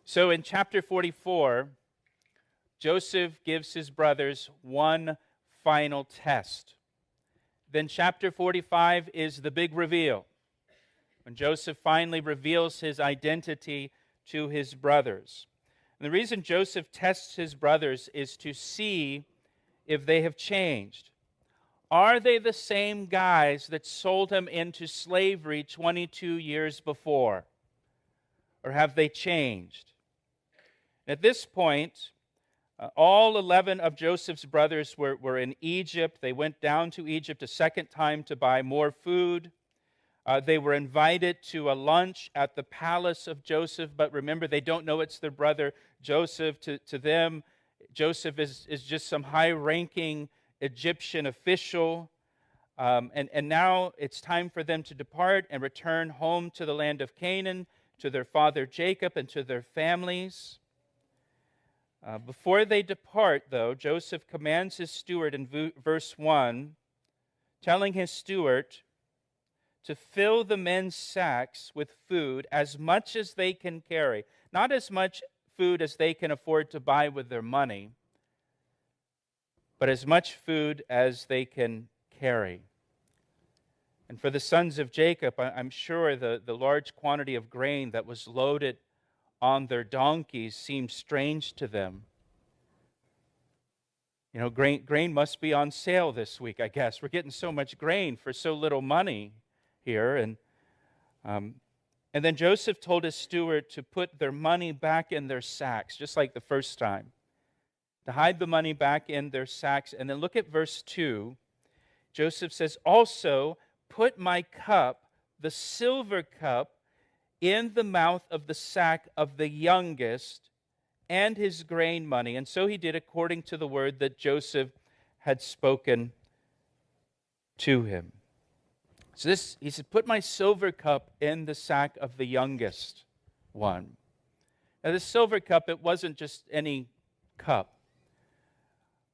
So in chapter 44, Joseph gives his brothers one final test. Then chapter 45 is the big reveal, when Joseph finally reveals his identity to his brothers. And the reason Joseph tests his brothers is to see if they have changed. Are they the same guys that sold him into slavery 22 years before? Or have they changed? At this point, all 11 of Joseph's brothers were in Egypt. They went down to Egypt a second time to buy more food. They were invited to a lunch at the palace of Joseph, but remember, they don't know it's their brother Joseph. To them, Joseph is just some high-ranking Egyptian official. And now it's time for them to depart and return home to the land of Canaan, to their father Jacob, and to their families. Before they depart, though, Joseph commands his steward in verse 1, telling his steward to fill the men's sacks with food as much as they can carry. Not as much food as they can afford to buy with their money, but as much food as they can carry. And for the sons of Jacob, I'm sure the large quantity of grain that was loaded on their donkeys seemed strange to them. You know, grain must be on sale this week, I guess. We're getting so much grain for so little money here. And then Joseph told his steward to put their money back in their sacks, just like the first time, to hide the money back in their sacks. And then look at verse 2. Joseph says, also put my cup, the silver cup, in the mouth of the sack of the youngest, and his grain money. And so he did according to the word that Joseph had spoken to him. So he said, put my silver cup in the sack of the youngest one. Now this silver cup, it wasn't just any cup.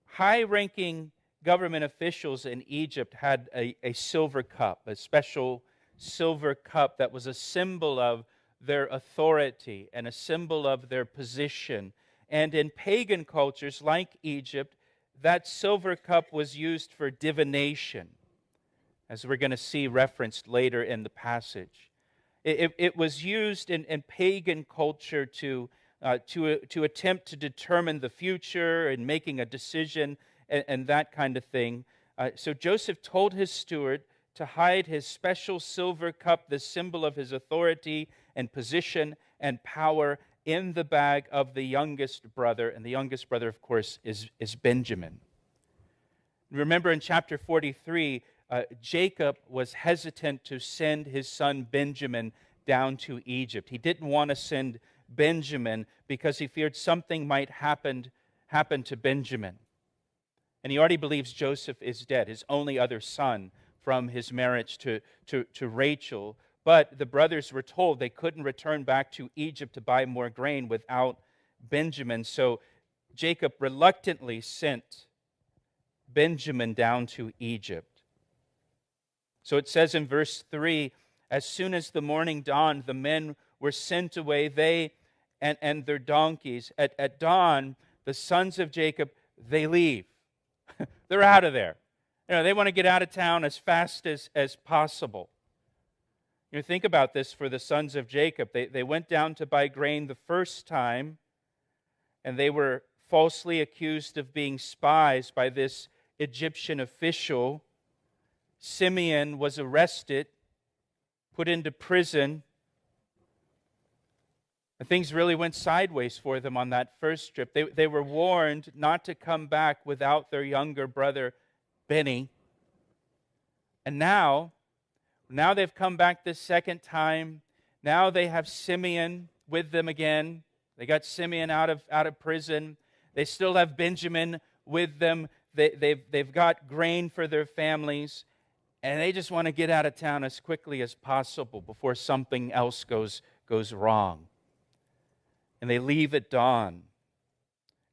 High-ranking government officials in Egypt had a silver cup, a special silver cup that was a symbol of their authority and a symbol of their position. And in pagan cultures like Egypt, that silver cup was used for divination, as we're going to see referenced later in the passage. It was used in pagan culture to attempt to determine the future and making a decision and that kind of thing. So Joseph told his steward to hide his special silver cup, the symbol of his authority and position and power, in the bag of the youngest brother. And the youngest brother, of course, is Benjamin. Remember in chapter 43, Jacob was hesitant to send his son Benjamin down to Egypt. He didn't want to send Benjamin because he feared something might happen to Benjamin. And he already believes Joseph is dead, his only other son from his marriage to Rachel. But the brothers were told they couldn't return back to Egypt to buy more grain without Benjamin. So Jacob reluctantly sent Benjamin down to Egypt. So it says in verse 3, as soon as the morning dawned, the men were sent away, they and their donkeys. At dawn, the sons of Jacob, they leave. They're out of there. You know, they want to get out of town as fast as possible. You know, think about this for the sons of Jacob. They went down to buy grain the first time, and they were falsely accused of being spies by this Egyptian official. Simeon was arrested, put into prison. And things really went sideways for them on that first trip. They were warned not to come back without their younger brother, Benny. And now they've come back this second time. Now they have Simeon with them again. They got Simeon out of prison. They still have Benjamin with them. They've got grain for their families. And they just want to get out of town as quickly as possible before something else goes wrong. And they leave at dawn.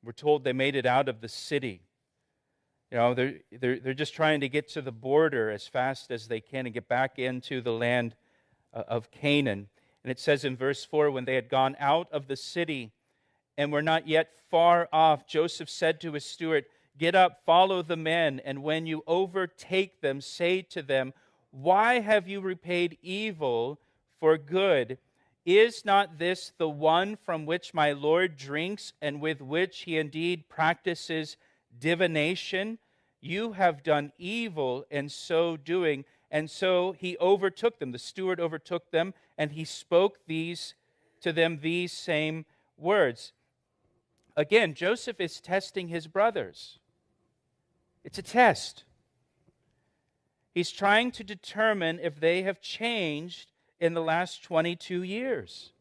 We're told they made it out of the city. You know, they're just trying to get to the border as fast as they can and get back into the land of Canaan. And it says in verse 4, when they had gone out of the city and were not yet far off, Joseph said to his steward, "Get up, follow the men, and when you overtake them, say to them, 'Why have you repaid evil for good? Is not this the one from which my Lord drinks, and with which he indeed practices divination? You have done evil in so doing.' And so he overtook them." The steward overtook them, and he spoke to them these same words. Again, Joseph is testing his brothers. It's a test. He's trying to determine if they have changed in the last 22 years.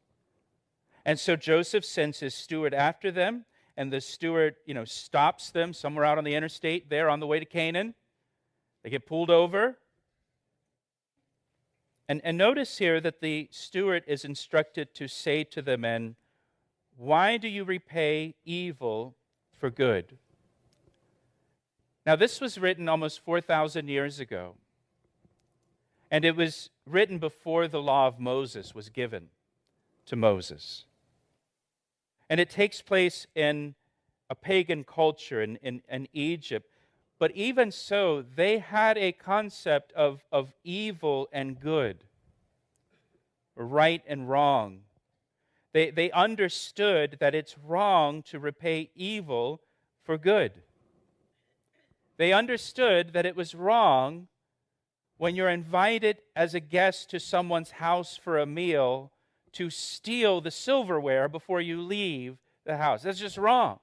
And so Joseph sends his steward after them, and the steward, stops them somewhere out on the interstate there on the way to Canaan. They get pulled over. And notice here that the steward is instructed to say to the men, "Why do you repay evil for good?" Now, this was written almost 4,000 years ago. And it was written before the law of Moses was given to Moses. And it takes place in a pagan culture in Egypt. But even so, they had a concept of evil and good, right and wrong. They understood that it's wrong to repay evil for good. They understood that it was wrong when you're invited as a guest to someone's house for a meal to steal the silverware before you leave the house. That's just wrong.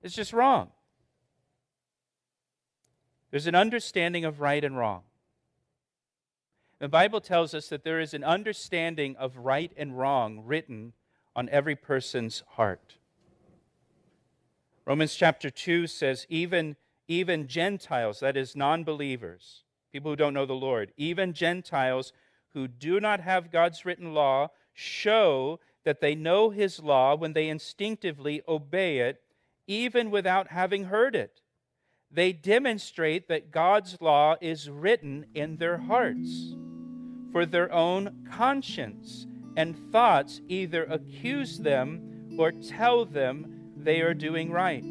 It's just wrong. There's an understanding of right and wrong. The Bible tells us that there is an understanding of right and wrong written on every person's heart. Romans chapter 2 says, even Gentiles, that is non-believers, people who don't know the Lord, even Gentiles who do not have God's written law, show that they know His law when they instinctively obey it, even without having heard it. They demonstrate that God's law is written in their hearts, for their own conscience and thoughts either accuse them or tell them they are doing right.